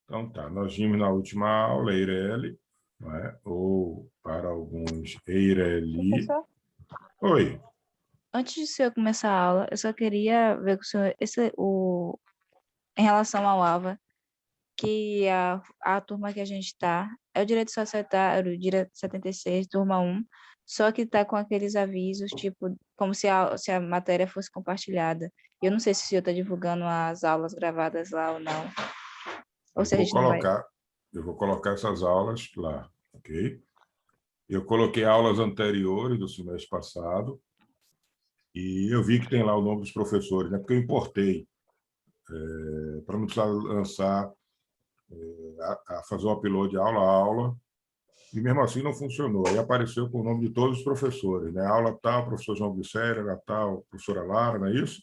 Então, tá, nós vimos na última aula Eireli, não é? Ou para alguns Eireli. Professor, Oi, antes de o senhor começar a aula, eu só queria ver com o senhor em relação ao ALVA, que a turma que a gente está é o Direito Societário, Direito 76, turma 1, só que está com aqueles avisos, tipo, como se a matéria fosse compartilhada. Eu não sei se o senhor está divulgando as aulas gravadas lá ou não, ou eu se a vou gente não vai. colocar, eu vou colocar essas aulas lá, ok? Eu coloquei aulas anteriores do semestre passado e eu vi que tem lá o nome dos professores, né? Porque eu importei, para não precisar lançar, a fazer o upload aula a aula, e mesmo assim não funcionou. Aí apareceu com o nome de todos os professores, né? Aula tal, professor João Glicério, aula tal, professora Lara, não é isso?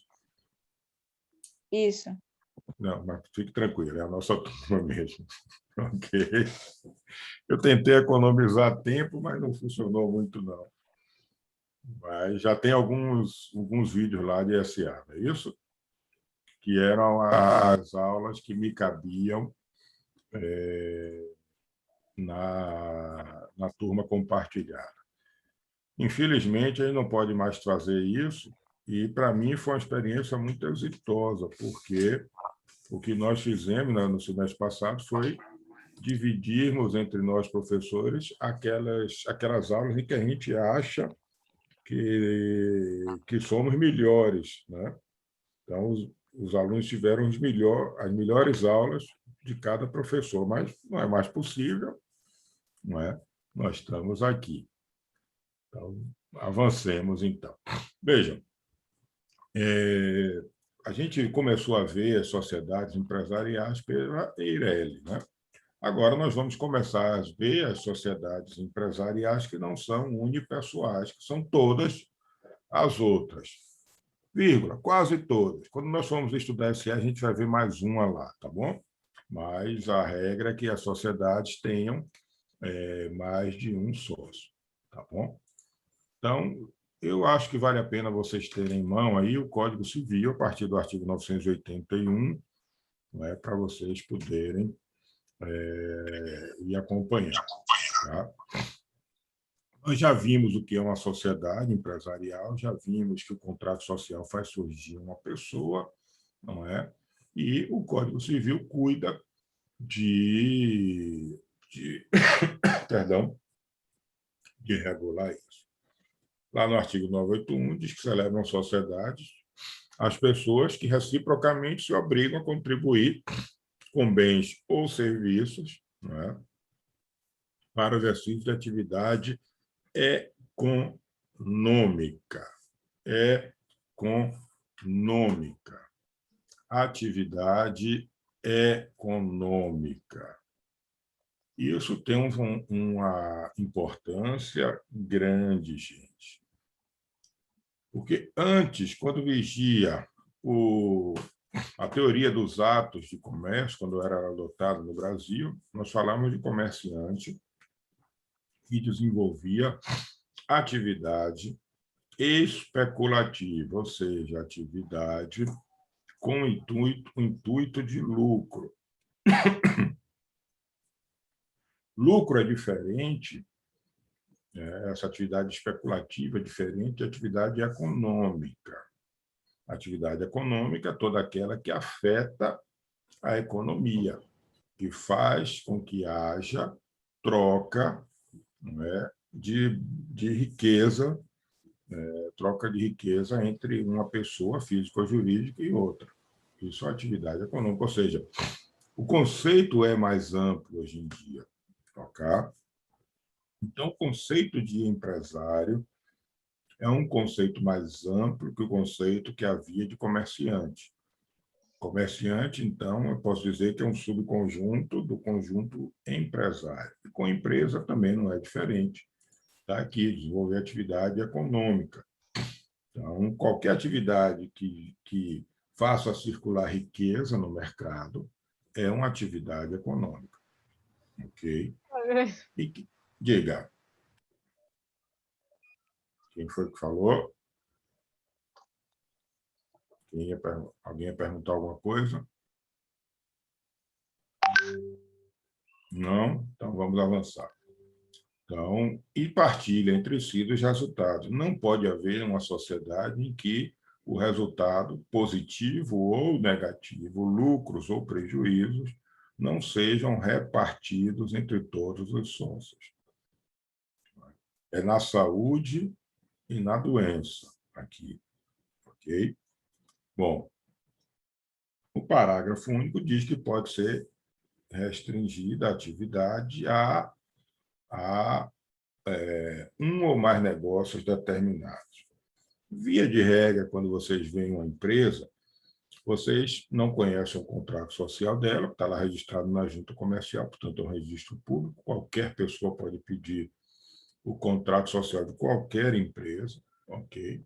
Isso. Não, mas fique tranquilo, é a nossa turma mesmo. Ok. Eu tentei economizar tempo, mas não funcionou muito, não. Mas já tem alguns vídeos lá de SA, não é isso? Que eram as aulas que me cabiam na turma compartilhada. Infelizmente, ele não pode mais trazer isso, e para mim foi uma experiência muito exitosa, porque o que nós fizemos, né, no semestre passado foi dividirmos entre nós, professores, aquelas aulas em que a gente acha que somos melhores, né? Então, os alunos tiveram as melhores aulas de cada professor, mas não é mais possível, não é? Nós estamos aqui. Então, avancemos, então. Vejam, a gente começou a ver as sociedades empresariais pela Eireli, né? Agora nós vamos começar a ver as sociedades empresariais que não são unipessoais, que são todas as outras. Vírgula, quase todas. Quando nós formos estudar SE, a gente vai ver mais uma lá, tá bom? Mas a regra é que as sociedades tenham mais de um sócio, tá bom? Então, eu acho que vale a pena vocês terem em mão aí o Código Civil, a partir do artigo 981, né, para vocês poderem ir acompanhar. Tá? Nós já vimos o que é uma sociedade empresarial, já vimos que o contrato social faz surgir uma pessoa, não é? E o Código Civil cuida de perdão, de regular isso. Lá no artigo 981 diz que celebram sociedades as pessoas que reciprocamente se obrigam a contribuir com bens ou serviços, não é? Para o exercício de atividade econômica. Econômica. Atividade econômica. Isso tem uma importância grande, gente. Porque antes, quando vigia a teoria dos atos de comércio, quando era adotada no Brasil, nós falamos de comerciante que desenvolvia atividade especulativa, ou seja, atividade com intuito de lucro. Lucro é diferente, essa atividade especulativa é diferente da atividade econômica. A atividade econômica é toda aquela que afeta a economia, que faz com que haja troca, não é, de riqueza, troca de riqueza entre uma pessoa física ou jurídica e outra. Isso é atividade econômica, ou seja, o conceito é mais amplo hoje em dia. Ok? Então, o conceito de empresário é um conceito mais amplo que o conceito que havia de comerciante. Comerciante, então, eu posso dizer que é um subconjunto do conjunto empresário. E com empresa também não é diferente. Está aqui, desenvolver atividade econômica. Então, qualquer atividade que faça circular riqueza no mercado é uma atividade econômica. Ok? Diga, quem foi que falou? Alguém ia perguntar alguma coisa? Não? Então, vamos avançar. Então, e partilha entre si dos resultados. Não pode haver uma sociedade em que o resultado, positivo ou negativo, lucros ou prejuízos, não sejam repartidos entre todos os sócios. É na saúde e na doença, aqui, ok? Bom, o parágrafo único diz que pode ser restringida a atividade a um ou mais negócios determinados. Via de regra, quando vocês veem uma empresa, vocês não conhecem o contrato social dela, está lá registrado na junta comercial, portanto, é um registro público, qualquer pessoa pode pedir o contrato social de qualquer empresa, ok?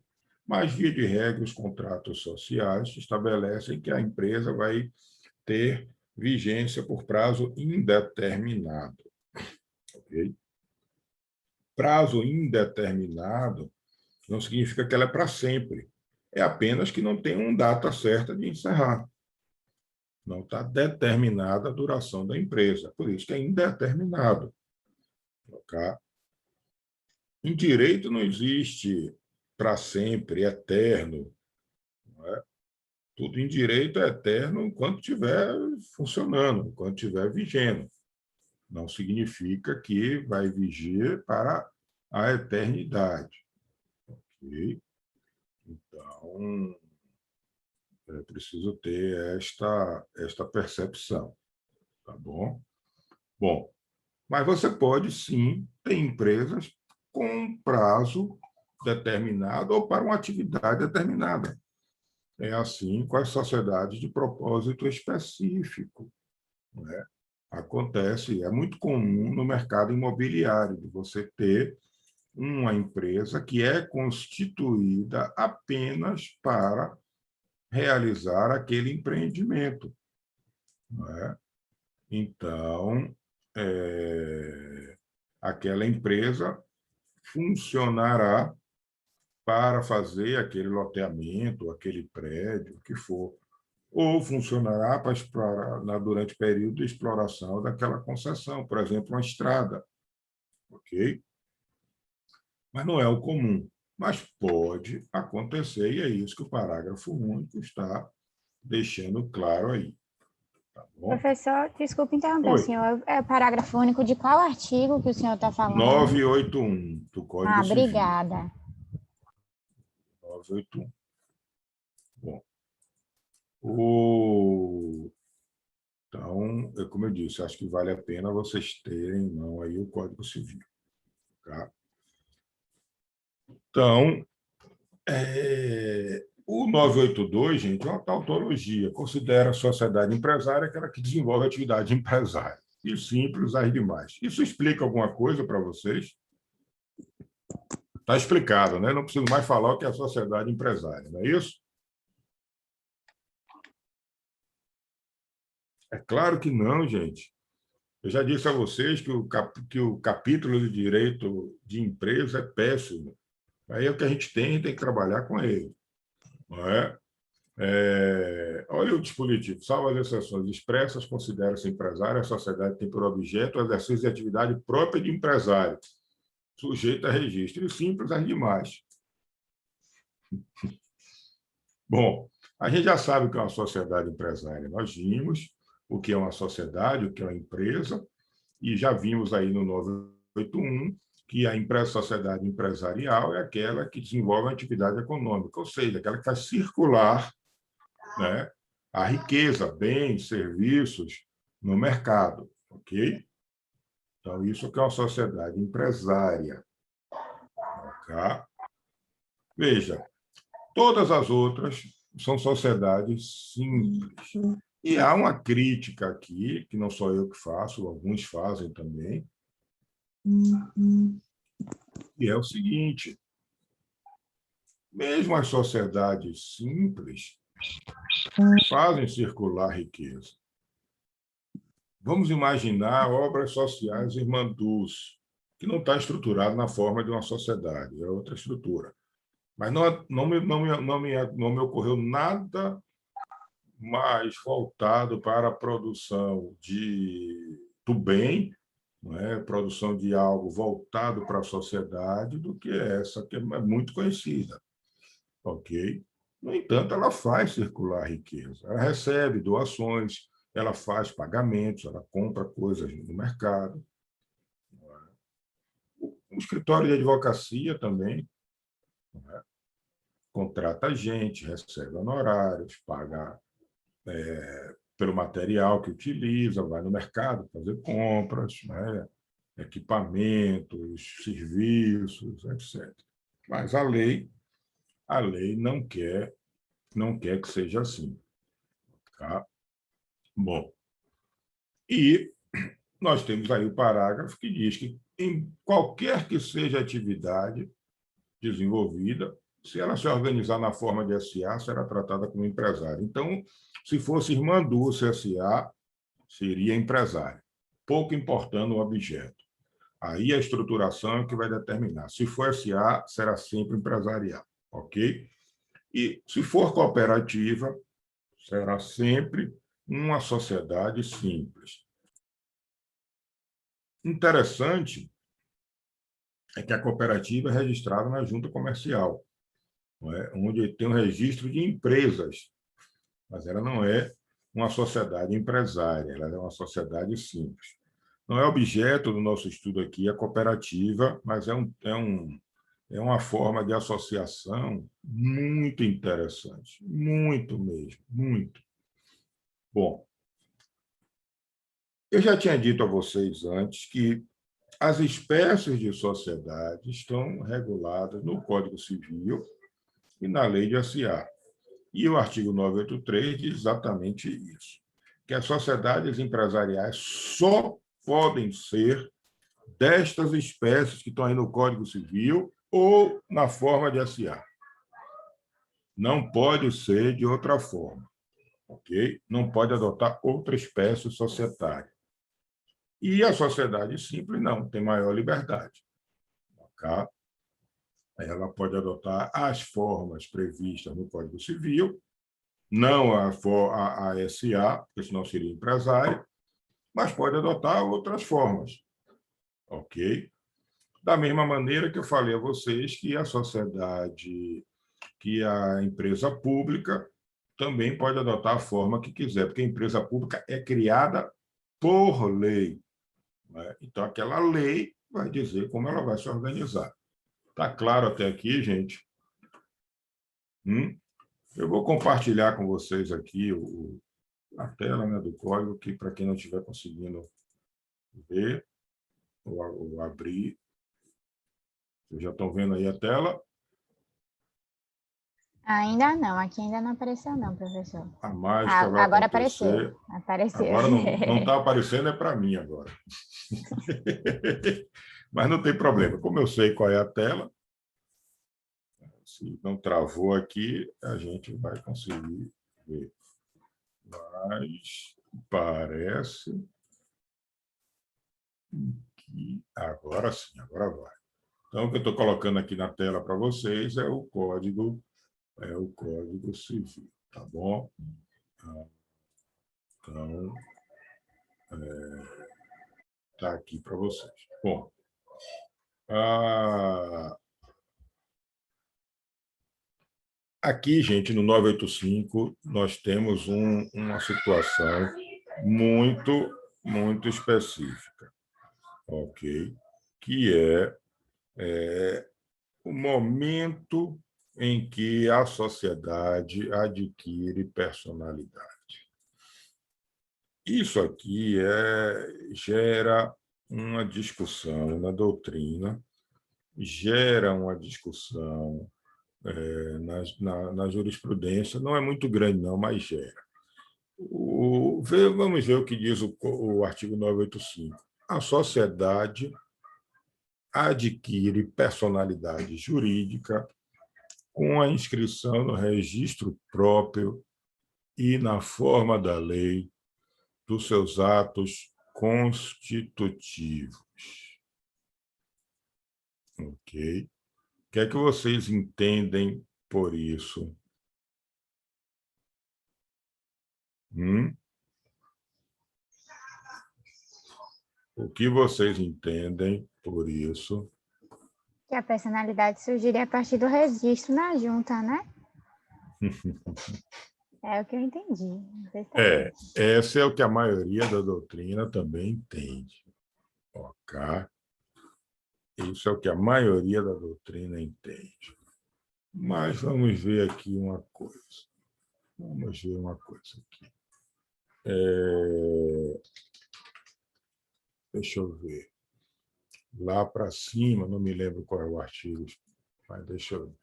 Mas, via de regra, os contratos sociais estabelecem que a empresa vai ter vigência por prazo indeterminado, ok? Prazo indeterminado não significa que ela é para sempre. É apenas que não tem uma data certa de encerrar. Não está determinada a duração da empresa. Por isso que é indeterminado. Okay? Em direito não existe para sempre, eterno. Não é? Tudo em direito é eterno enquanto estiver funcionando, enquanto estiver vigendo. Não significa que vai vigir para a eternidade. Okay? Então, é preciso ter esta percepção, tá bom? Bom, mas você pode, sim, ter empresas com um prazo determinado ou para uma atividade determinada. É assim com as sociedades de propósito específico, né? Acontece, é muito comum no mercado imobiliário de você ter uma empresa que é constituída apenas para realizar aquele empreendimento, né? Então, aquela empresa funcionará para fazer aquele loteamento, aquele prédio, o que for, ou funcionará para explorar, durante o período de exploração daquela concessão, por exemplo, uma estrada, ok? Mas não é o comum. Mas pode acontecer, e é isso que o parágrafo único está deixando claro aí. Tá bom? Professor, desculpe interromper o Oi. senhor. É o parágrafo único de qual artigo que o senhor está falando? 981 do Código Civil. Obrigada. 981. Bom, então, como eu disse, acho que vale a pena vocês terem em mão aí o Código Civil. Tá? Então, o 982, gente, é uma tautologia. Considera a sociedade empresária aquela que desenvolve atividade empresária. E simples as demais. Isso explica alguma coisa para vocês? Está explicado, né? Não preciso mais falar o que é a sociedade empresária, não é isso? É claro que não, gente. Eu já disse a vocês que o capítulo de direito de empresa é péssimo. Aí é o que a gente tem que trabalhar com ele. Não é? Olha o dispositivo. Salvo as exceções expressas, considera-se empresário a sociedade que tem por objeto o exercício de atividade própria de empresário, sujeito a registro. E simples as demais. Bom, a gente já sabe o que é uma sociedade empresária. Nós vimos o que é uma sociedade, o que é uma empresa, e já vimos aí no 981 que a sociedade empresarial é aquela que desenvolve a atividade econômica, ou seja, aquela que faz circular, né, a riqueza, bens, serviços no mercado, ok? Então, isso que é uma sociedade empresária. Ok? Veja, todas as outras são sociedades simples. E há uma crítica aqui, que não sou eu que faço, alguns fazem também, e é o seguinte: mesmo as sociedades simples fazem circular riqueza. Vamos imaginar obras sociais irmandus, que não está estruturado na forma de uma sociedade, é outra estrutura. Mas não me ocorreu nada mais voltado para a produção de bem, não é? Produção de algo voltado para a sociedade do que essa, que é muito conhecida. Ok? No entanto, ela faz circular riqueza. Ela recebe doações, ela faz pagamentos, ela compra coisas no mercado. O escritório de advocacia também, não é? Contrata gente, recebe honorários, paga pelo material que utiliza, vai no mercado fazer compras, né? Equipamentos, serviços, etc. Mas a lei não quer que seja assim. Tá? Bom, e nós temos aí o parágrafo que diz que em qualquer que seja a atividade desenvolvida, se ela se organizar na forma de SA, será tratada como empresária. Então, se fosse irmã Dulce SA, seria empresária, pouco importando o objeto. Aí a estruturação é que vai determinar. Se for SA, será sempre empresarial, ok? E se for cooperativa, será sempre uma sociedade simples. Interessante é que a cooperativa é registrada na junta comercial, não é? Onde tem um registro de empresas, mas ela não é uma sociedade empresária, ela é uma sociedade simples. Não é objeto do nosso estudo aqui a cooperativa, mas é uma forma de associação muito interessante, muito mesmo, muito. Bom, eu já tinha dito a vocês antes que as espécies de sociedade estão reguladas no Código Civil e na Lei de SA. E o artigo 983 diz exatamente isso, que as sociedades empresariais só podem ser destas espécies que estão aí no Código Civil ou na forma de SA. Não pode ser de outra forma, ok? Não pode adotar outra espécie societária. E a sociedade simples não, tem maior liberdade. Ok? Ela pode adotar as formas previstas no Código Civil, não a SA, porque senão seria empresária, mas pode adotar outras formas, ok? Da mesma maneira que eu falei a vocês que a sociedade, que a empresa pública também pode adotar a forma que quiser, porque a empresa pública é criada por lei, né? Então, aquela lei vai dizer como ela vai se organizar. Está claro até aqui, gente? Eu vou compartilhar com vocês aqui a tela, né, do código, que para quem não estiver conseguindo ver ou abrir, vocês já estão vendo aí a tela? Ainda não, aqui ainda não apareceu não, professor. A mágica vai Agora acontecer. apareceu. Agora não está aparecendo, é para mim agora. Mas não tem problema. Como eu sei qual é a tela, se não travou aqui, a gente vai conseguir ver. Mas parece que agora sim, agora vai. Então, o que eu estou colocando aqui na tela para vocês é o Código Civil, tá bom? Então, está aqui para vocês. Bom, aqui, gente, no 985, nós temos uma situação muito, muito específica, ok? Que é o momento em que a sociedade adquire personalidade. Isso aqui gera uma discussão na doutrina, gera uma discussão na jurisprudência, não é muito grande, não, mas gera. Vamos ver o que diz o artigo 985. A sociedade adquire personalidade jurídica com a inscrição no registro próprio e na forma da lei dos seus atos constitutivos. Ok? O que é que vocês entendem por isso? O que vocês entendem por isso? Que a personalidade surgiria a partir do registro na junta, né? É o que eu entendi. Não sei se tá certo. Esse é o que a maioria da doutrina também entende. Ok? Isso é o que a maioria da doutrina entende. Mas vamos ver aqui uma coisa. Vamos ver uma coisa aqui. Deixa eu ver. Lá para cima, não me lembro qual é o artigo, mas deixa eu ver.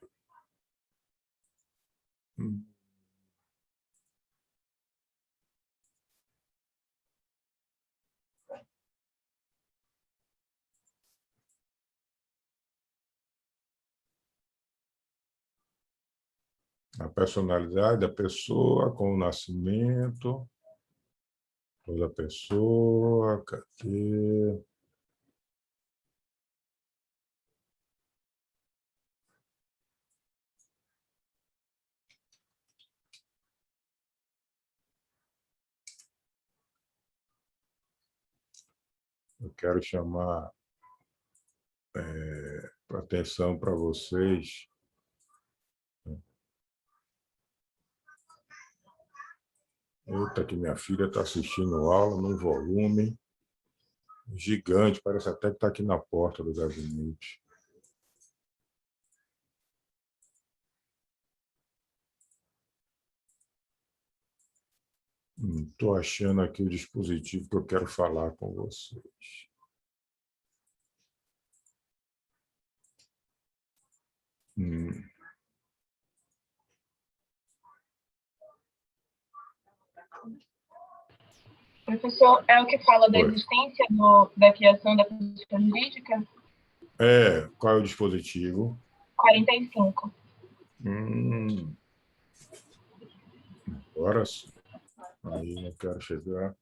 A personalidade da pessoa com o nascimento, toda pessoa, cadê? Eu quero chamar atenção para vocês. Eita, que minha filha está assistindo aula num volume gigante, parece até que está aqui na porta do gabinete. Estou achando aqui o dispositivo que eu quero falar com vocês. Professor, é o que fala da Oi. existência da criação da pessoa jurídica? Qual é o dispositivo? 45. Agora sim. Aí eu quero chegar.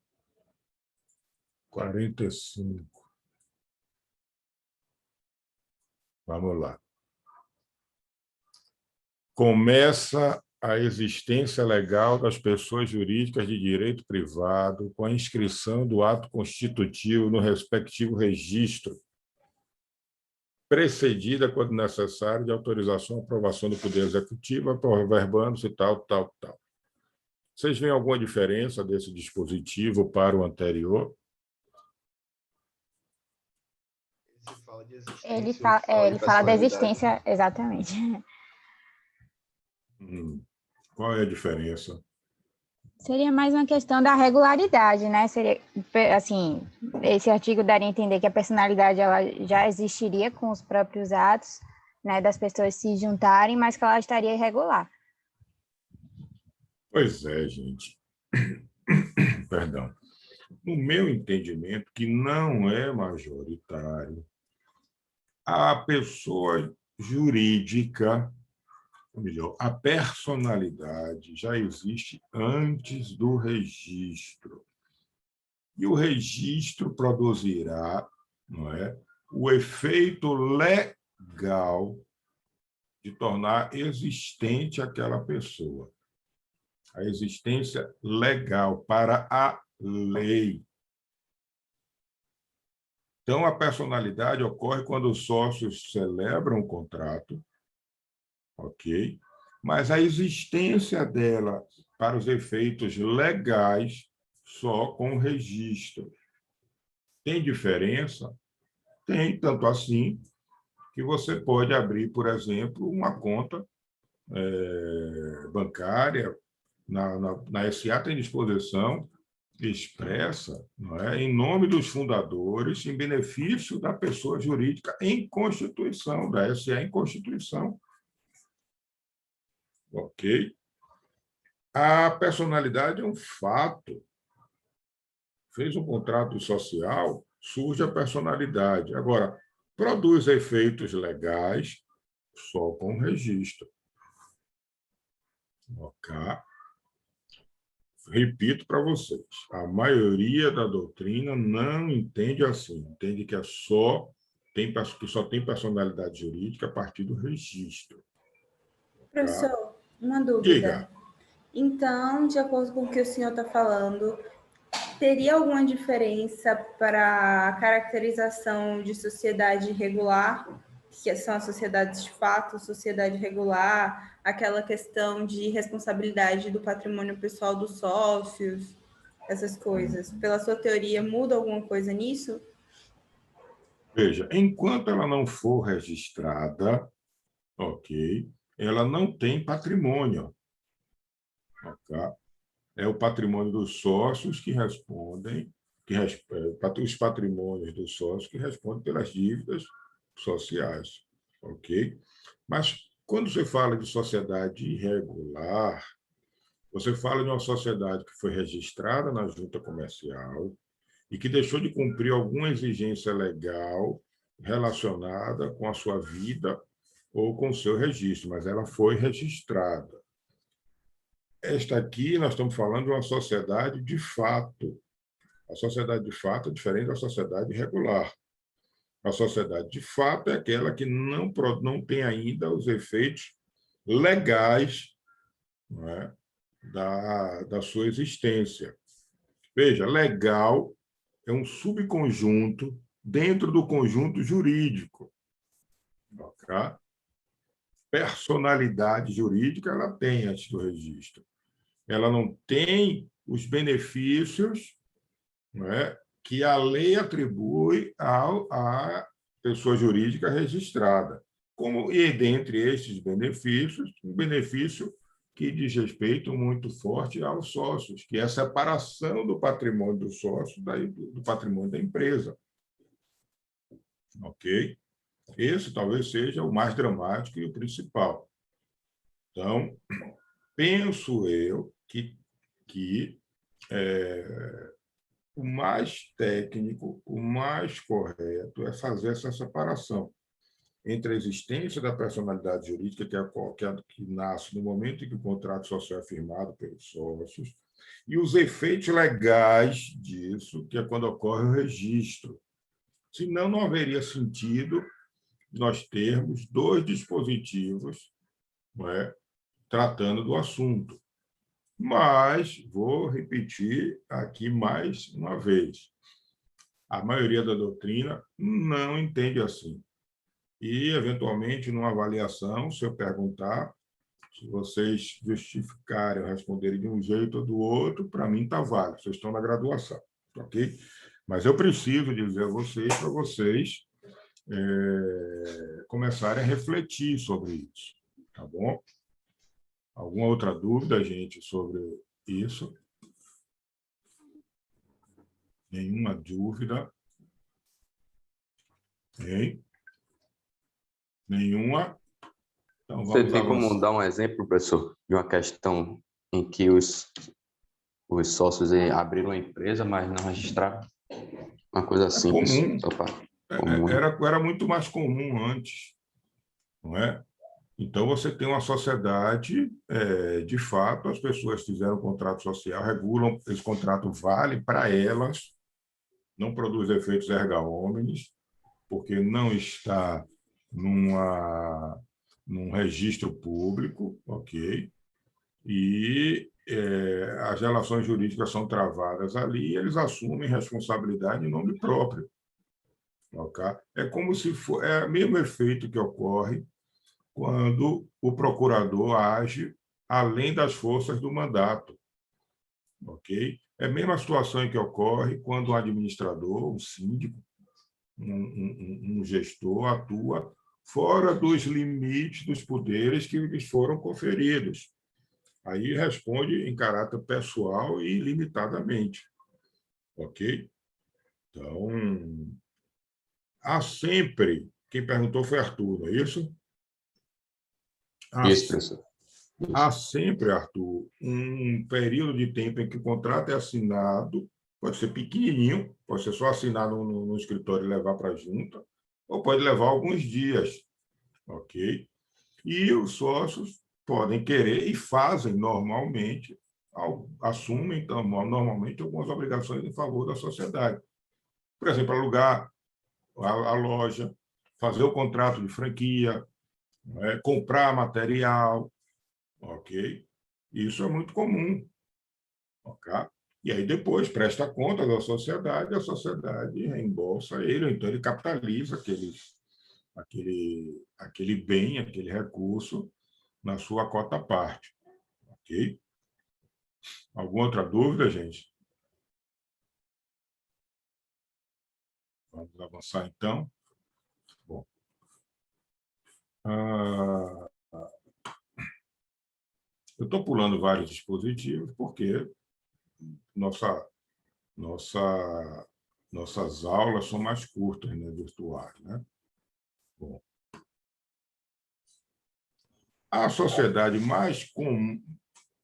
45. Vamos lá. Começa a existência legal das pessoas jurídicas de direito privado com a inscrição do ato constitutivo no respectivo registro, precedida, quando necessário, de autorização e aprovação do Poder Executivo, averbando-se tal. Vocês veem alguma diferença desse dispositivo para o anterior? Ele fala da existência, exatamente. Qual é a diferença? Seria mais uma questão da regularidade, né? Seria, assim, esse artigo daria a entender que a personalidade ela já existiria com os próprios atos, né, das pessoas se juntarem, mas que ela estaria irregular. Pois é, gente. Perdão. No meu entendimento, que não é majoritário, a pessoa jurídica, ou melhor, a personalidade já existe antes do registro. E o registro produzirá, não é, o efeito legal de tornar existente aquela pessoa. A existência legal para a lei. Então, a personalidade ocorre quando os sócios celebram um contrato, ok? Mas a existência dela para os efeitos legais só com registro. Tem diferença? Tem, tanto assim que você pode abrir, por exemplo, uma conta bancária. Na SA tem disposição expressa, não é, em nome dos fundadores, em benefício da pessoa jurídica em Constituição, da SA em Constituição. Ok? A personalidade é um fato. Fez um contrato social, surge a personalidade. Agora, produz efeitos legais só com registro. Ok? Repito para vocês, a maioria da doutrina não entende assim, entende que só tem personalidade jurídica a partir do registro. Professor, uma dúvida. Diga. Então, de acordo com o que o senhor está falando, teria alguma diferença para a caracterização de sociedade regular, que são as sociedades de fato, sociedade regular, aquela questão de responsabilidade do patrimônio pessoal dos sócios, essas coisas? Pela sua teoria, muda alguma coisa nisso? Veja, enquanto ela não for registrada, ok, ela não tem patrimônio. Ok? É o patrimônio dos sócios que respondem, os patrimônios dos sócios que respondem pelas dívidas sociais, ok? Mas quando você fala de sociedade irregular, você fala de uma sociedade que foi registrada na junta comercial e que deixou de cumprir alguma exigência legal relacionada com a sua vida ou com o seu registro, mas ela foi registrada. Esta aqui, nós estamos falando de uma sociedade de fato. A sociedade de fato é diferente da sociedade regular. A sociedade de fato é aquela que não tem ainda os efeitos legais, não é, da sua existência. Veja, legal é um subconjunto dentro do conjunto jurídico. Okay? Personalidade jurídica ela tem antes do registro. Ela não tem os benefícios, não é, que a lei atribui à pessoa jurídica registrada. E, dentre estes benefícios, um benefício que diz respeito muito forte aos sócios, que é a separação do patrimônio dos sócios do patrimônio da empresa. Ok? Esse talvez seja o mais dramático e o principal. Então, penso eu que o mais técnico, o mais correto é fazer essa separação entre a existência da personalidade jurídica, que nasce no momento em que o contrato social é firmado pelos sócios, e os efeitos legais disso, que é quando ocorre o registro. Senão, não haveria sentido nós termos dois dispositivos, não é, tratando do assunto. Mas, vou repetir aqui mais uma vez, a maioria da doutrina não entende assim. E, eventualmente, numa avaliação, se eu perguntar, se vocês justificarem ou responderem de um jeito ou do outro, para mim está válido, vocês estão na graduação, ok? Mas eu preciso dizer a vocês, para vocês começarem a refletir sobre isso, tá bom? Alguma outra dúvida, gente, sobre isso? Nenhuma dúvida? Hein? Nenhuma? Então, Você vamos tem como avançar. dar um exemplo, professor, de uma questão em que os sócios abriram a empresa, mas não registraram? Uma coisa simples. Comum. Só comum. Era muito mais comum antes, não é? Então, você tem uma sociedade, de fato, as pessoas fizeram contrato social, regulam, esse contrato vale para elas, não produz efeitos erga omnes, porque não está num registro público, ok? E as relações jurídicas são travadas ali e eles assumem responsabilidade em nome próprio. Okay? É como se é o mesmo efeito que ocorre quando o procurador age além das forças do mandato. Ok? É a mesma situação em que ocorre quando um administrador, um síndico, um gestor atua fora dos limites dos poderes que lhes foram conferidos. Aí responde em caráter pessoal e limitadamente. Ok? Então, há sempre... Quem perguntou foi Arthur, não é isso? Isso, professor. Há sempre, Arthur, um período de tempo em que o contrato é assinado, pode ser pequenininho, pode ser só assinar no escritório e levar para a junta, ou pode levar alguns dias, ok? E os sócios podem querer e fazem normalmente, assumem então, normalmente algumas obrigações em favor da sociedade. Por exemplo, alugar a loja, fazer o contrato de franquia, comprar material, ok? Isso é muito comum, ok? E aí depois presta conta da sociedade, a sociedade reembolsa ele, então ele capitaliza aquele bem, aquele recurso na sua cota parte. Ok? Alguma outra dúvida, gente? Vamos avançar, então. Bom. Eu estou pulando vários dispositivos porque nossas aulas são mais curtas, né, virtuais, né? Bom. A sociedade mais comum...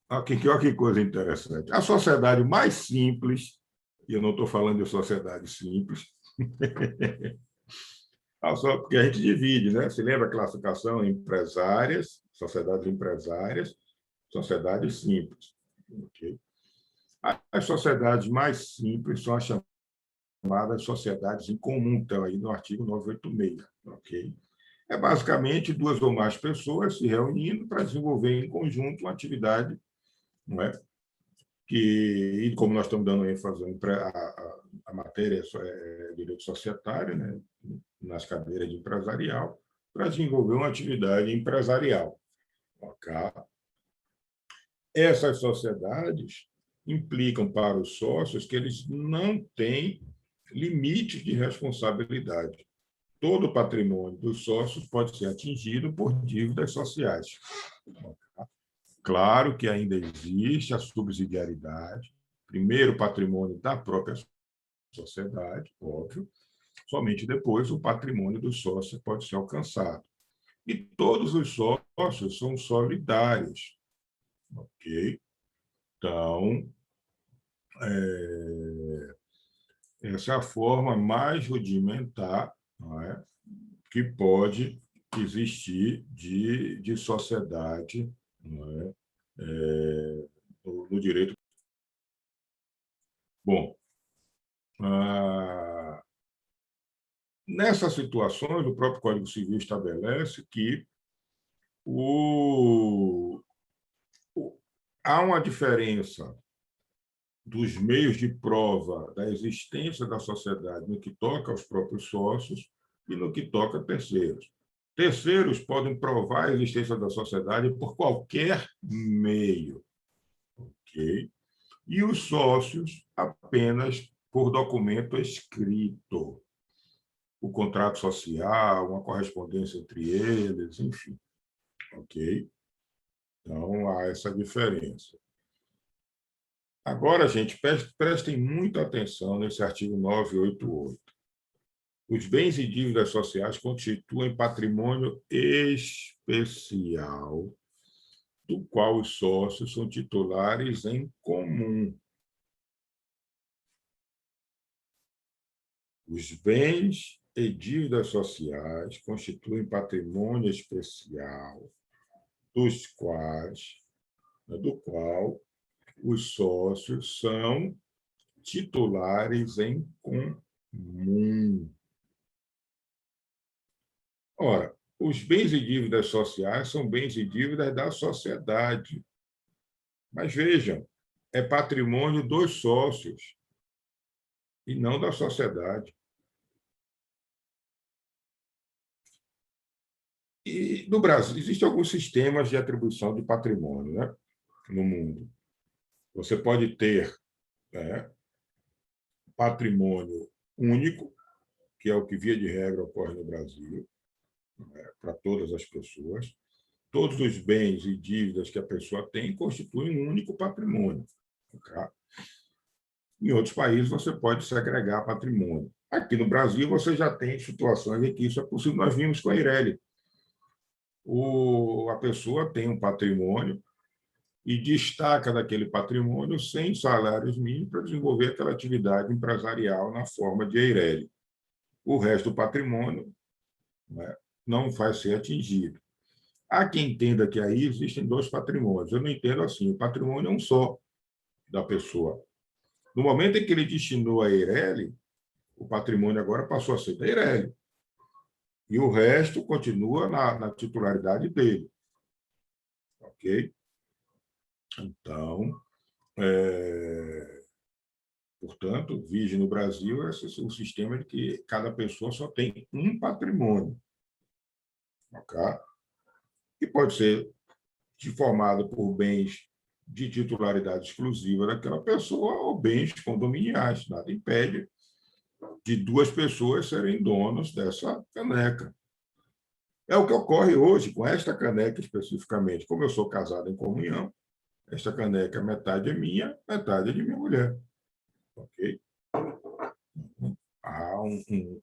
Olha que coisa interessante. A sociedade mais simples, e eu não estou falando de sociedade simples, porque a gente divide, né? Se lembra a classificação empresárias, sociedades empresárias, sociedades simples. Okay? As sociedades mais simples são as chamadas sociedades em comum, estão aí no artigo 986. Okay? É basicamente duas ou mais pessoas se reunindo para desenvolver em conjunto uma atividade, não é? E como nós estamos dando ênfase a matéria é direito societário, né? Nas cadeiras de empresarial, para desenvolver uma atividade empresarial. Okay? Essas sociedades implicam para os sócios que eles não têm limites de responsabilidade. Todo o patrimônio dos sócios pode ser atingido por dívidas sociais. Claro que ainda existe a subsidiariedade, primeiro o patrimônio da própria sociedade, óbvio, somente depois o patrimônio dos sócios pode ser alcançado. E todos os sócios são solidários. Ok? Então, essa é a forma mais rudimentar, não é, que pode existir de sociedade, não é, no direito. Bom, nessas situações, o próprio Código Civil estabelece que há uma diferença dos meios de prova da existência da sociedade no que toca aos próprios sócios e no que toca a terceiros. Terceiros podem provar a existência da sociedade por qualquer meio, ok? E os sócios apenas por documento escrito, o contrato social, uma correspondência entre eles, enfim, ok? Então, há essa diferença. Agora, gente, prestem muita atenção nesse artigo 988. Os bens e dívidas sociais constituem patrimônio especial, do qual os sócios são titulares em comum. Os bens e dívidas sociais constituem patrimônio especial, do qual os sócios são titulares em comum. Ora, os bens e dívidas sociais são bens e dívidas da sociedade. Mas vejam, é patrimônio dos sócios e não da sociedade. E no Brasil, existem alguns sistemas de atribuição de patrimônio, né, no mundo. Você pode ter, né, patrimônio único, que é o que, via de regra, ocorre no Brasil, né, para todas as pessoas. Todos os bens e dívidas que a pessoa tem constituem um único patrimônio. Okay? Em outros países, você pode segregar patrimônio. Aqui no Brasil, você já tem situações em que isso é possível. Nós vimos com a Eireli. A pessoa tem um patrimônio e destaca daquele patrimônio 100 salários mínimos para desenvolver aquela atividade empresarial na forma de Eireli. O resto do patrimônio, né, não vai ser atingido. Há quem entenda que aí existem dois patrimônios. Eu não entendo assim. O patrimônio é um só da pessoa. No momento em que ele destinou a Eireli, o patrimônio agora passou a ser da Eireli. E o resto continua na titularidade dele. Ok? Então, Portanto, vige no Brasil o sistema de que cada pessoa só tem um patrimônio, ok? E pode ser formado por bens de titularidade exclusiva daquela pessoa ou bens condominiais. Nada impede de duas pessoas serem donos dessa caneca. É o que ocorre hoje com esta caneca especificamente. Como eu sou casado em comunhão, esta caneca, metade é minha, metade é de minha mulher. Ok? Há um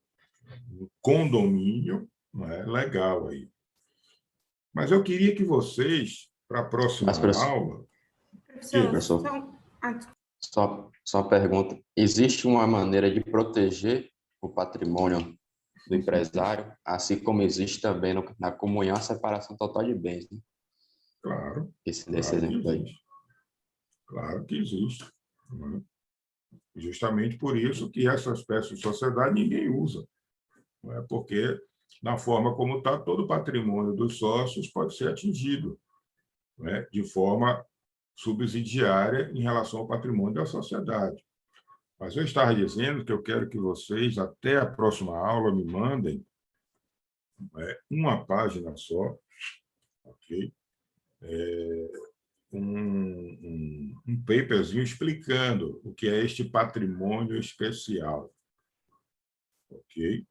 condomínio, não é, legal aí. Mas eu queria que vocês, para a próxima aula... Professor, só pergunta, existe uma maneira de proteger o patrimônio do empresário, assim como existe também na comunhão a separação total de bens, né? Claro. Desse Claro exemplo aí. Claro que existe. Né? Justamente por isso que essa espécie de sociedade ninguém usa. Não é? Porque, na forma como está, todo o patrimônio dos sócios pode ser atingido, não é? De forma subsidiária em relação ao patrimônio da sociedade. Mas eu estava dizendo que eu quero que vocês, até a próxima aula, me mandem uma página só, ok? Um paperzinho explicando o que é este patrimônio especial, ok?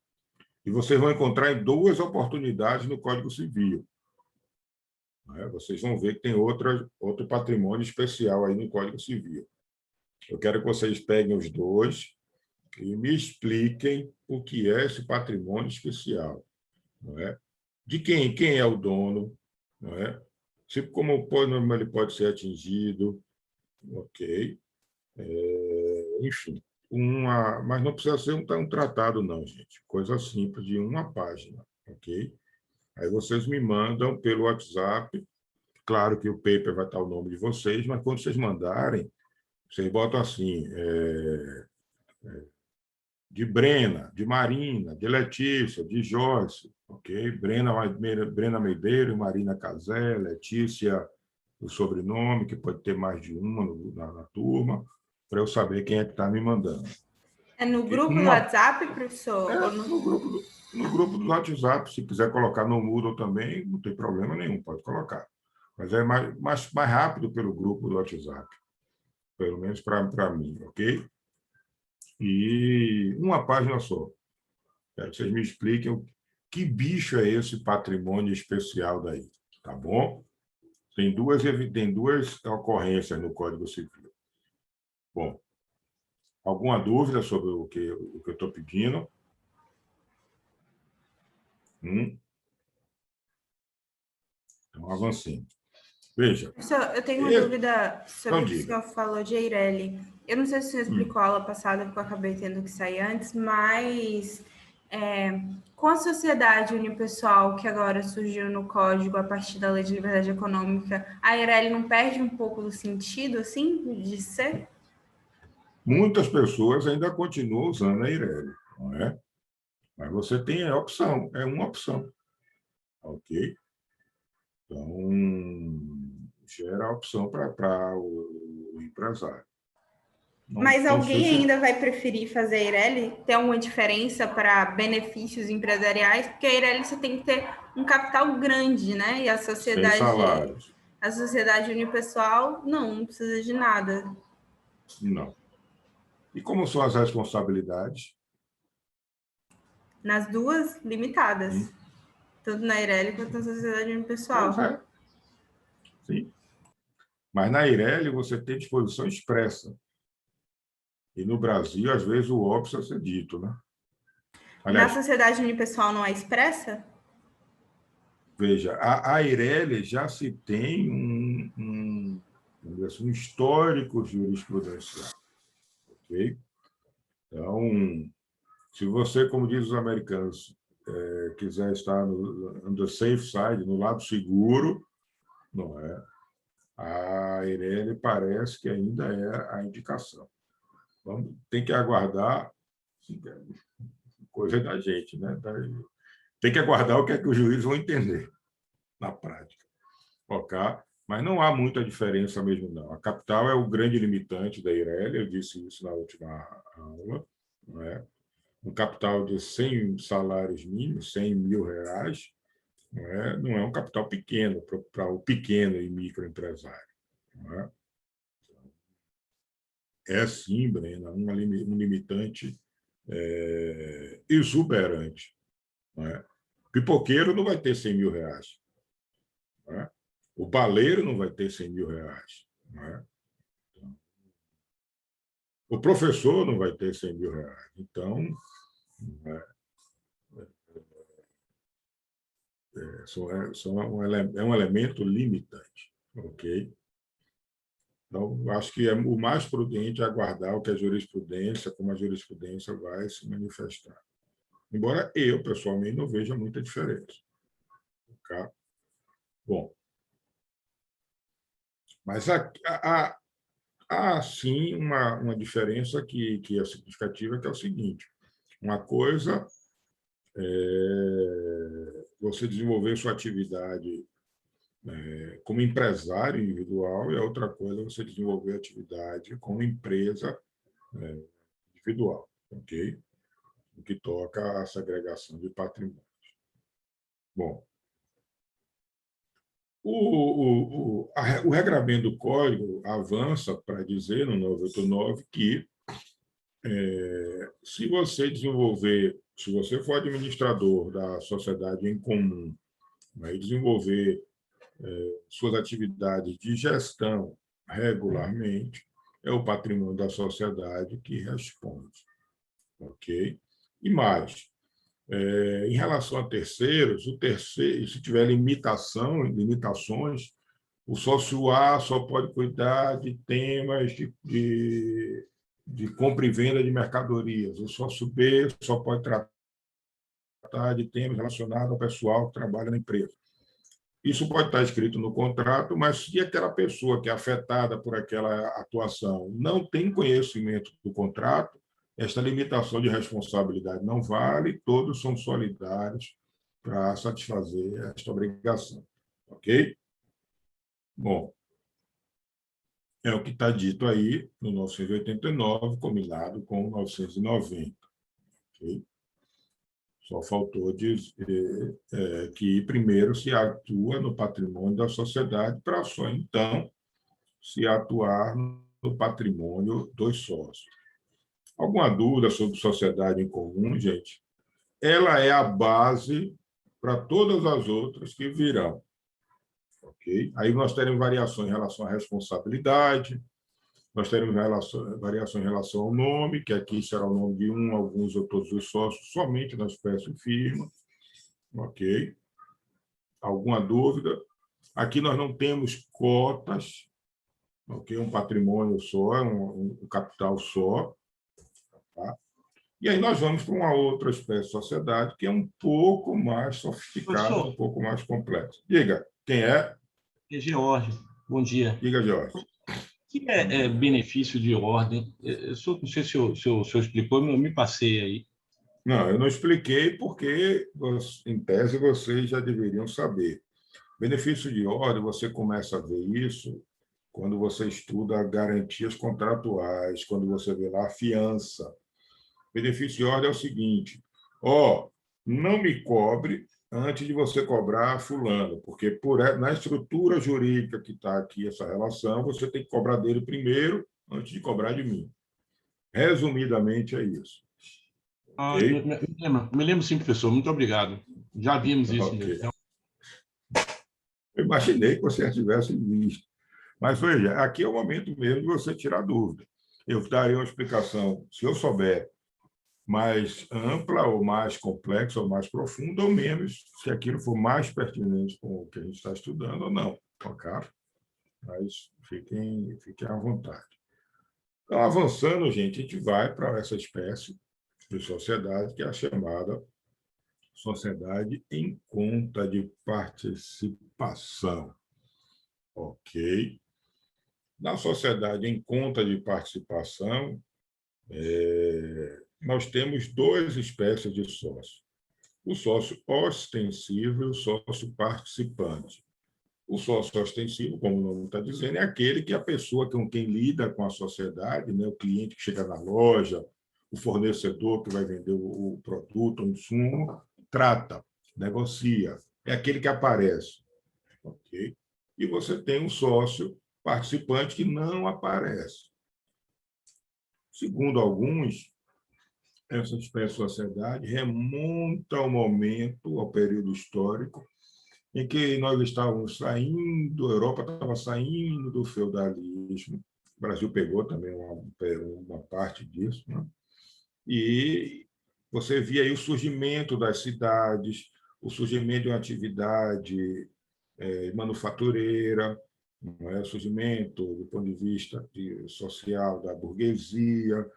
E vocês vão encontrar em 2 oportunidades no Código Civil. Vocês vão ver que tem outro patrimônio especial aí no Código Civil. Eu quero que vocês peguem os 2 e me expliquem o que é esse patrimônio especial. Não é? De quem é o dono, não é? Como ele pode ser atingido, ok? Enfim, mas não precisa ser um tratado, não, gente. Coisa simples, de uma página, ok? Aí vocês me mandam pelo WhatsApp. Claro que o paper vai estar o nome de vocês, mas quando vocês mandarem, vocês botam assim, de Brena, de Marina, de Letícia, de Joyce, ok? Brena Meideiro, Marina Casé, Letícia, o sobrenome, que pode ter mais de uma na turma, para eu saber quem é que está me mandando. É no grupo do WhatsApp, professor? No grupo do WhatsApp. Se quiser colocar no Moodle também, não tem problema nenhum, pode colocar. Mas é mais rápido pelo grupo do WhatsApp, pelo menos para mim, ok? E uma página só. Quero que vocês me expliquem que bicho é esse patrimônio especial daí, tá bom? Tem duas ocorrências no Código Civil. Bom, alguma dúvida sobre o que eu estou pedindo? Então, avancemos. Veja. Professor, eu tenho uma dúvida sobre o que o senhor falou de Eireli. Eu não sei se o senhor explicou a aula passada, porque eu acabei tendo que sair antes, mas com a sociedade unipessoal que agora surgiu no Código a partir da Lei de Liberdade Econômica, a Eireli não perde um pouco do sentido, assim, de ser? Muitas pessoas ainda continuam usando a Eireli, não é? Mas você tem a opção, é uma opção, ok? Então, gera a opção para o empresário. Mas alguém ainda vai preferir fazer a Eireli? Tem alguma diferença para benefícios empresariais? Porque a Eireli você tem que ter um capital grande, né? E a sociedade unipessoal não precisa de nada. Não. E como são as responsabilidades? Nas duas, limitadas. Tanto na Eireli quanto na sociedade unipessoal. Sim. Mas na Eireli você tem disposição expressa. E no Brasil, às vezes, o óbvio precisa ser dito, né? Aliás, na sociedade unipessoal não é expressa? Veja, a Eireli já se tem um histórico jurisprudencial. Ok? Então, se você, como diz os americanos, quiser estar no the safe side, no lado seguro, não é? A Eireli parece que ainda é a indicação. Então, tem que aguardar, coisa da gente, né? Tem que aguardar o que é que os juízes vão entender na prática. Ok? Mas não há muita diferença mesmo, não. A capital é o grande limitante da Irelia, eu disse isso na última aula, não é? Um capital de 100 salários mínimos, 100 mil reais, não é um capital pequeno para o pequeno e microempresário. Não é? É sim, Brena, um limitante exuberante. Não é? Pipoqueiro não vai ter 100 mil reais. Não é? O baleiro não vai ter 100 mil reais. Não é? O professor não vai ter 100 mil reais. Então, é um elemento limitante. Ok? Então, acho que o mais prudente é aguardar o que a jurisprudência, como a jurisprudência vai se manifestar. Embora eu, pessoalmente, não veja muita diferença. Tá? Bom, mas há sim uma diferença que é significativa, que é o seguinte: uma coisa é você desenvolver sua atividade como empresário individual, e a outra coisa é você desenvolver atividade como empresa individual, ok? O que toca à segregação de patrimônio. Bom, o regramento do Código avança para dizer, no 989, que se você for administrador da sociedade em comum, e desenvolver suas atividades de gestão regularmente, é o patrimônio da sociedade que responde. Ok? E mais, em relação a terceiros, se tiver limitações, o sócio A só pode cuidar de temas de compra e venda de mercadorias. O sócio B só pode tratar de temas relacionados ao pessoal que trabalha na empresa. Isso pode estar escrito no contrato, mas se aquela pessoa que é afetada por aquela atuação não tem conhecimento do contrato, esta limitação de responsabilidade não vale, todos são solidários para satisfazer esta obrigação. Ok? Bom, é o que está dito aí no 989, combinado com o 990. Okay? Só faltou dizer que primeiro se atua no patrimônio da sociedade para só então se atuar no patrimônio dos sócios. Alguma dúvida sobre sociedade em comum, gente? Ela é a base para todas as outras que virão. Ok? Aí nós teremos variações em relação à responsabilidade, nós teremos variação em relação ao nome, que aqui será o nome de um, alguns ou todos os sócios, somente na espécie firma. Ok? Alguma dúvida? Aqui nós não temos cotas, ok? Um patrimônio só, um capital só. Tá? E aí nós vamos para uma outra espécie de sociedade que é um pouco mais sofisticada, um pouco mais complexa. Diga, quem é? É George. Bom dia. Diga, George. O que é benefício de ordem? Eu não sei se o senhor explicou, eu me passei aí. Não, eu não expliquei porque, em tese, vocês já deveriam saber. Benefício de ordem, você começa a ver isso quando você estuda garantias contratuais, quando você vê lá a fiança. Benefício de ordem é o seguinte: não me cobre antes de você cobrar fulano, porque na estrutura jurídica que está aqui essa relação, você tem que cobrar dele primeiro antes de cobrar de mim. Resumidamente, é isso. Okay? Me lembro sim, professor. Muito obrigado. Já vimos isso. Okay. Eu imaginei que você já tivesse visto. Mas, veja, aqui é o momento mesmo de você tirar dúvida. Eu daria uma explicação, se eu souber, mais ampla, ou mais complexa, ou mais profunda, ou menos, se aquilo for mais pertinente com o que a gente está estudando ou não. Ok? Mas fiquem à vontade. Então, avançando, gente, a gente vai para essa espécie de sociedade que é a chamada sociedade em conta de participação. Ok? Na sociedade em conta de participação, nós temos duas espécies de sócio. O sócio ostensivo e o sócio participante. O sócio ostensivo, como o nome está dizendo, é aquele que a pessoa com quem lida com a sociedade, né? O cliente que chega na loja, o fornecedor que vai vender o produto, o insumo, trata, negocia. É aquele que aparece. Okay? E você tem um sócio participante que não aparece. Segundo alguns, essa espécie de sociedade remonta ao momento, ao período histórico, em que nós estávamos saindo, a Europa estava saindo do feudalismo, o Brasil pegou também uma parte disso, né? E você via aí o surgimento das cidades, o surgimento de uma atividade manufatureira, não é? O surgimento, do ponto de vista social, da burguesia.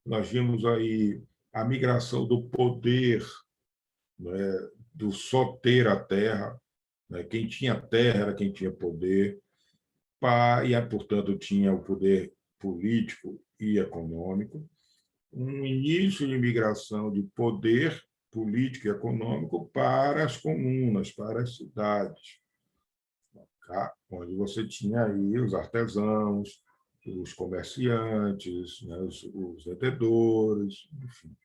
Nós vimos aí a migração do poder, não é? Do só ter a terra, né? Quem tinha terra era quem tinha poder, e, portanto, tinha o poder político e econômico. Um início de migração de poder político e econômico para as comunas, para as cidades, onde você tinha aí os artesãos, os comerciantes, né, os vendedores, enfim.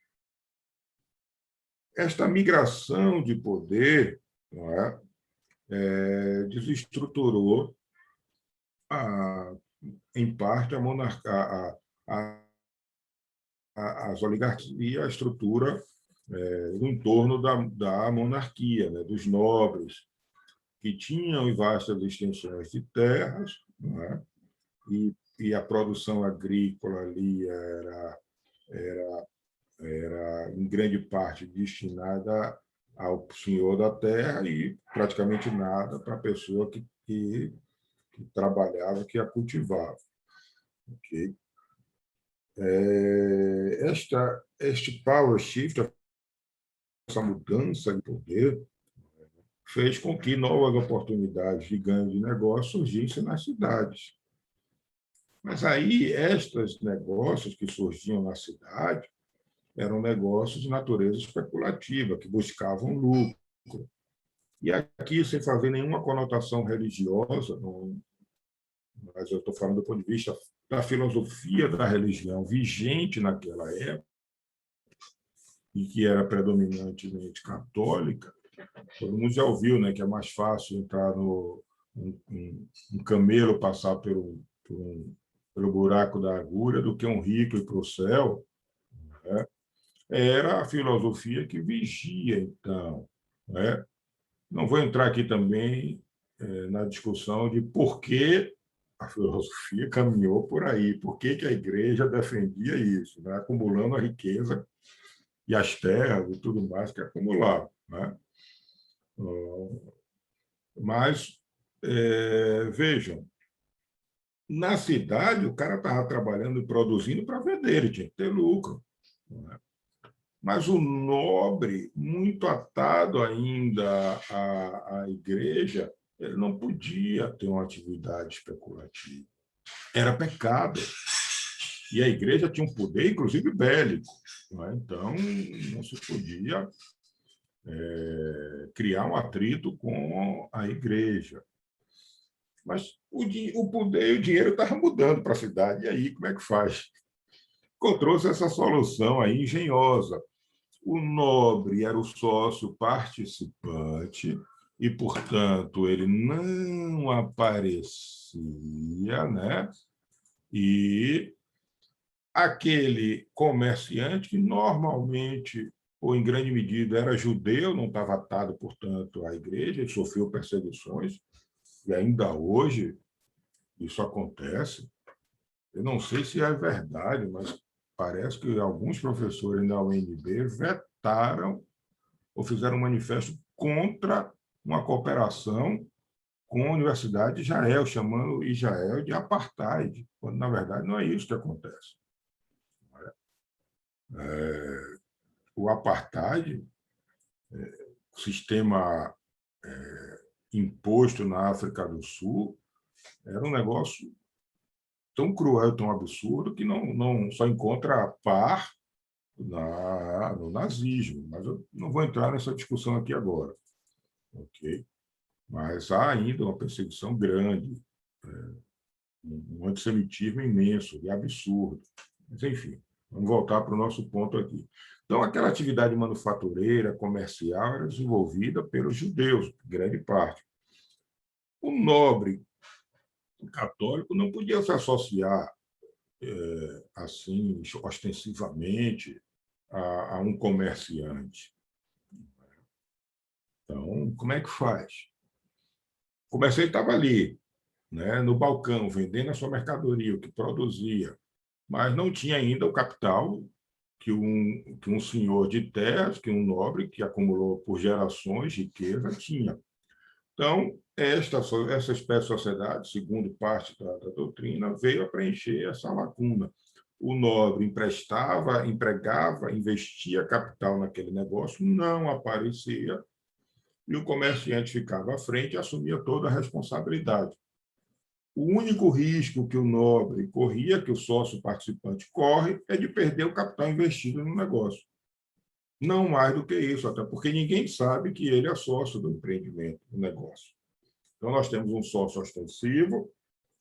Esta migração de poder, não é, desestruturou, em parte, as oligarquias e a estrutura no entorno da monarquia, né, dos nobres, que tinham vastas extensões de terras, não é? E a produção agrícola ali era em grande parte destinada ao senhor da terra e praticamente nada para a pessoa que trabalhava, que a cultivava. Okay? Este power shift, essa mudança de poder, fez com que novas oportunidades de ganho de negócio surgissem nas cidades. Mas aí, estes negócios que surgiam na cidade eram negócios de natureza especulativa, que buscavam lucro. E aqui, sem fazer nenhuma conotação religiosa, mas eu estou falando do ponto de vista da filosofia da religião vigente naquela época, e que era predominantemente católica, todo mundo já ouviu, né, que é mais fácil entrar um camelo passar pelo buraco da agulha do que um rico ir para o céu, né? Era a filosofia que vigia, então, né? Não vou entrar aqui também na discussão de por que a filosofia caminhou por aí, por que a igreja defendia isso, né? Acumulando a riqueza e as terras e tudo mais que acumulava, né? Mas, vejam, na cidade o cara estava trabalhando e produzindo para vender, ele tinha que ter lucro, né? Mas o nobre, muito atado ainda à igreja, ele não podia ter uma atividade especulativa. Era pecado. E a igreja tinha um poder, inclusive, bélico, não é? Então, não se podia criar um atrito com a igreja. Mas o poder e o dinheiro estavam mudando para a cidade. E aí, como é que faz? Encontrou-se essa solução aí engenhosa. O nobre era o sócio participante e, portanto, ele não aparecia, né? E aquele comerciante, que normalmente, ou em grande medida, era judeu, não estava atado, portanto, à igreja, ele sofreu perseguições, e ainda hoje isso acontece. Eu não sei se é verdade, mas parece que alguns professores da UNB vetaram ou fizeram um manifesto contra uma cooperação com a Universidade de Israel, chamando Israel de apartheid, quando, na verdade, não é isso que acontece. O apartheid, o sistema imposto na África do Sul, era um negócio tão cruel, tão absurdo, que não só encontra par no nazismo. Mas eu não vou entrar nessa discussão aqui agora. Okay? mas há ainda uma perseguição grande, um antissemitismo imenso e absurdo. Mas, enfim, vamos voltar para o nosso ponto aqui. Então, aquela atividade manufatureira, comercial, era desenvolvida pelos judeus, grande parte. O nobre católico não podia se associar assim, ostensivamente, a um comerciante. Então, como é que faz? O comerciante estava ali, né, no balcão, vendendo a sua mercadoria, o que produzia, mas não tinha ainda o capital que um senhor de terras, que um nobre, que acumulou por gerações riqueza, tinha. Então, essa espécie de sociedade, segundo parte da doutrina, veio a preencher essa lacuna. O nobre emprestava, empregava, investia capital naquele negócio, não aparecia, e o comerciante ficava à frente e assumia toda a responsabilidade. O único risco que o nobre corria, que o sócio participante corre, é de perder o capital investido no negócio. Não mais do que isso, até porque ninguém sabe que ele é sócio do empreendimento, do negócio. Então, nós temos um sócio ostensivo,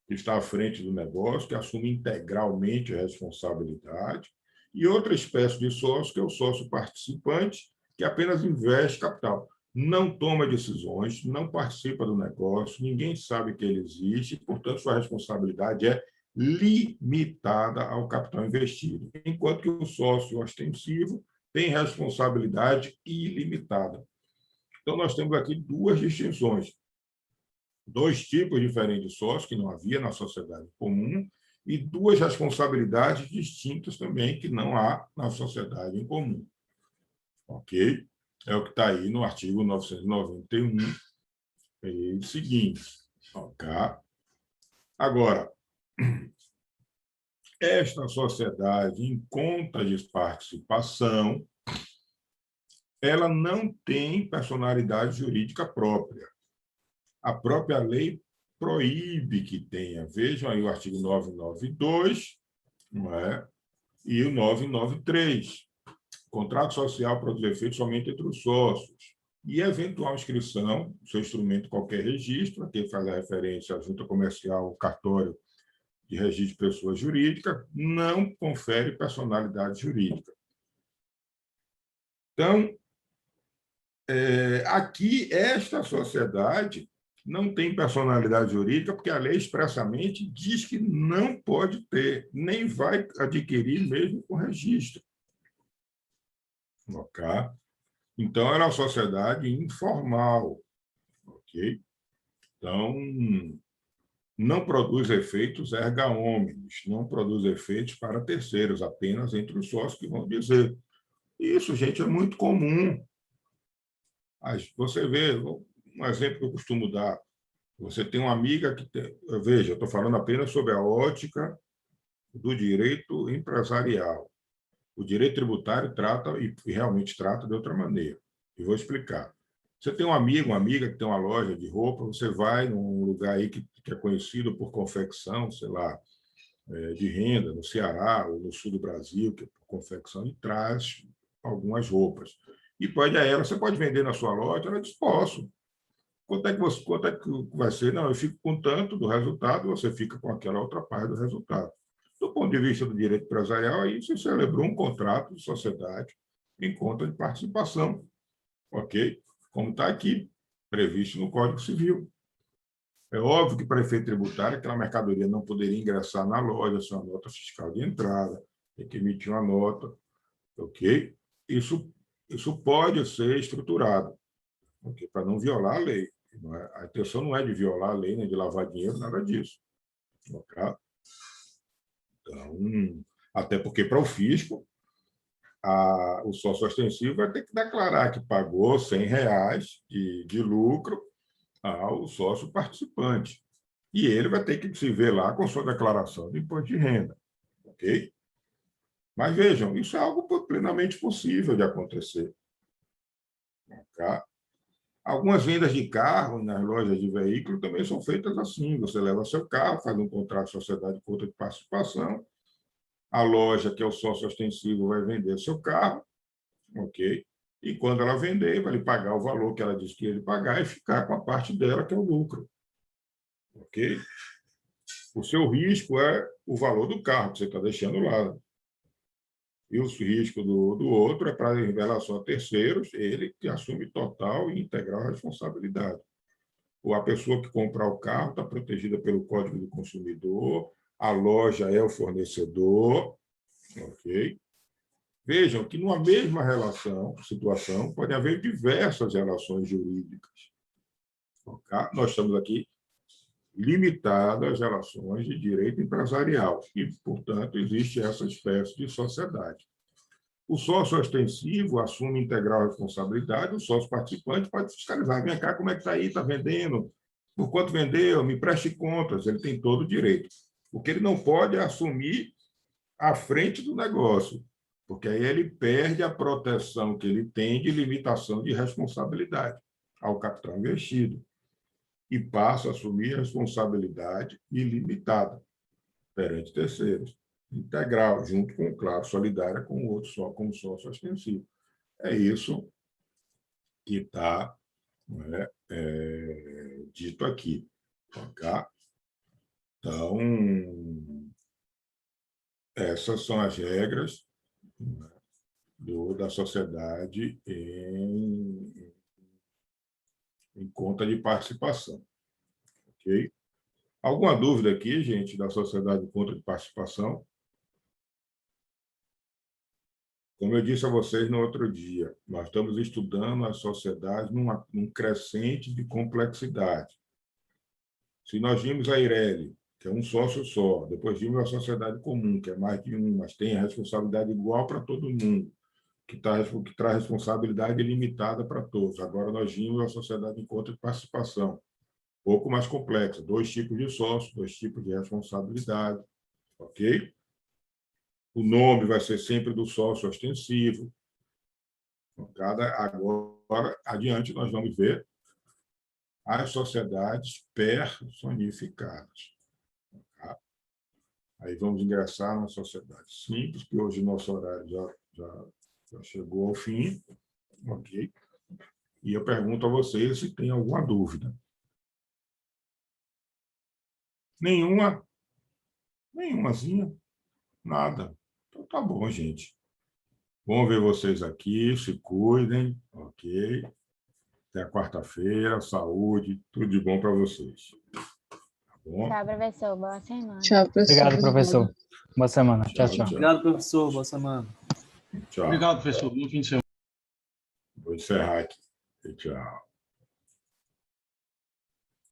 que está à frente do negócio, que assume integralmente a responsabilidade, e outra espécie de sócio, que é o sócio participante, que apenas investe capital. Não toma decisões, não participa do negócio, ninguém sabe que ele existe, portanto, sua responsabilidade é limitada ao capital investido, enquanto que o sócio ostensivo tem responsabilidade ilimitada. Então, nós temos aqui duas distinções. Dois tipos diferentes de sócios, que não havia na sociedade comum, e duas responsabilidades distintas também, que não há na sociedade em comum. Ok? É o que está aí no artigo 991 e seguintes. Ok? Agora, esta sociedade em conta de participação, ela não tem personalidade jurídica própria. A própria lei proíbe que tenha. Vejam aí o artigo 992, não é? E o 993. Contrato social produz efeito somente entre os sócios. E eventual inscrição, seu instrumento, qualquer registro, aqui faz a referência à junta comercial, ao cartório de registro de pessoa jurídica, não confere personalidade jurídica. Então, aqui, esta sociedade não tem personalidade jurídica, porque a lei expressamente diz que não pode ter, nem vai adquirir mesmo com registro. Ok? Então, era uma sociedade informal. Ok? Então, não produz efeitos erga omnes, não produz efeitos para terceiros, apenas entre os sócios que vão dizer. Isso, gente, é muito comum. Você vê, um exemplo que eu costumo dar, você tem uma amiga que tem... Veja, eu estou falando apenas sobre a ótica do direito empresarial. O direito tributário trata, e realmente trata, de outra maneira. E vou explicar. Você tem um amigo, uma amiga que tem uma loja de roupa, você vai num lugar aí que é conhecido por confecção, sei lá, de renda, no Ceará ou no sul do Brasil, que é por confecção, e traz algumas roupas. E pede a ela, você pode vender na sua loja? Ela diz, posso. Quanto é que vai ser? Não, eu fico com tanto do resultado, você fica com aquela outra parte do resultado. Do ponto de vista do direito empresarial, aí você celebrou um contrato de sociedade em conta de participação, ok? Como está aqui, previsto no Código Civil. É óbvio que para efeito tributário, aquela mercadoria não poderia ingressar na loja sem uma nota fiscal de entrada, tem que emitir uma nota, ok? Isso pode ser estruturado, okay? Para não violar a lei. A intenção não é de violar a lei, nem de lavar dinheiro, nada disso. Okay? Então, até porque para o fisco, o sócio ostensivo vai ter que declarar que pagou R$100 de lucro ao sócio participante. E ele vai ter que se ver lá com sua declaração de imposto de renda. Ok? Mas vejam, isso é algo plenamente possível de acontecer. Okay? Algumas vendas de carro nas lojas de veículo também são feitas assim. Você leva seu carro, faz um contrato de sociedade de conta de participação, a loja, que é o sócio ostensivo, vai vender seu carro, ok? E quando ela vender, vai lhe pagar o valor que ela disse que ia lhe pagar e ficar com a parte dela, que é o lucro. Ok? O seu risco é o valor do carro que você está deixando lá. E o risco do outro é para, em relação a terceiros, ele que assume total e integral responsabilidade. Ou a pessoa que comprar o carro está protegida pelo Código do Consumidor, a loja é o fornecedor, ok? Vejam que numa mesma situação, pode haver diversas relações jurídicas. Ok? Nós estamos aqui limitadas às relações de direito empresarial e, portanto, existe essa espécie de sociedade. O sócio ostensivo assume integral responsabilidade, o sócio participante pode fiscalizar. Vem cá, como é que está aí? Está vendendo? Por quanto vendeu? Me preste contas. Ele tem todo o direito. O que ele não pode é assumir à frente do negócio, porque aí ele perde a proteção que ele tem de limitação de responsabilidade ao capital investido e passa a assumir responsabilidade ilimitada perante terceiros, integral, junto com, claro, solidária com o outro, só como sócio ostensivo. É isso que está dito aqui. Ok? Então, essas são as regras da sociedade em conta de participação. Ok? Alguma dúvida aqui, gente, da sociedade em conta de participação? Como eu disse a vocês no outro dia, nós estamos estudando a sociedade num crescente de complexidade. Se nós vimos a Eireli, que é um sócio só, depois vimos a sociedade comum, que é mais de um, mas tem a responsabilidade igual para todo mundo, que traz responsabilidade limitada para todos. Agora nós vimos a sociedade em conta de participação, um pouco mais complexa, 2 tipos de sócio, 2 tipos de responsabilidade, ok? O nome vai ser sempre do sócio ostensivo. Agora, adiante, nós vamos ver as sociedades personificadas. Tá? Aí vamos ingressar na sociedade simples, que hoje o nosso horário já chegou ao fim. Ok? E eu pergunto a vocês se tem alguma dúvida. Nenhuma? Nenhumazinha? Nada. Então, tá bom, gente. Bom ver vocês aqui, se cuidem, ok? Até a quarta-feira, saúde, tudo de bom para vocês. Tá bom? Tchau, professor. Boa semana. Tchau, professor. Obrigado, professor. Boa semana. Tchau, tchau. Obrigado, professor. Boa semana. Tchau. Obrigado, professor. Bom fim de semana. Vou encerrar aqui. Tchau.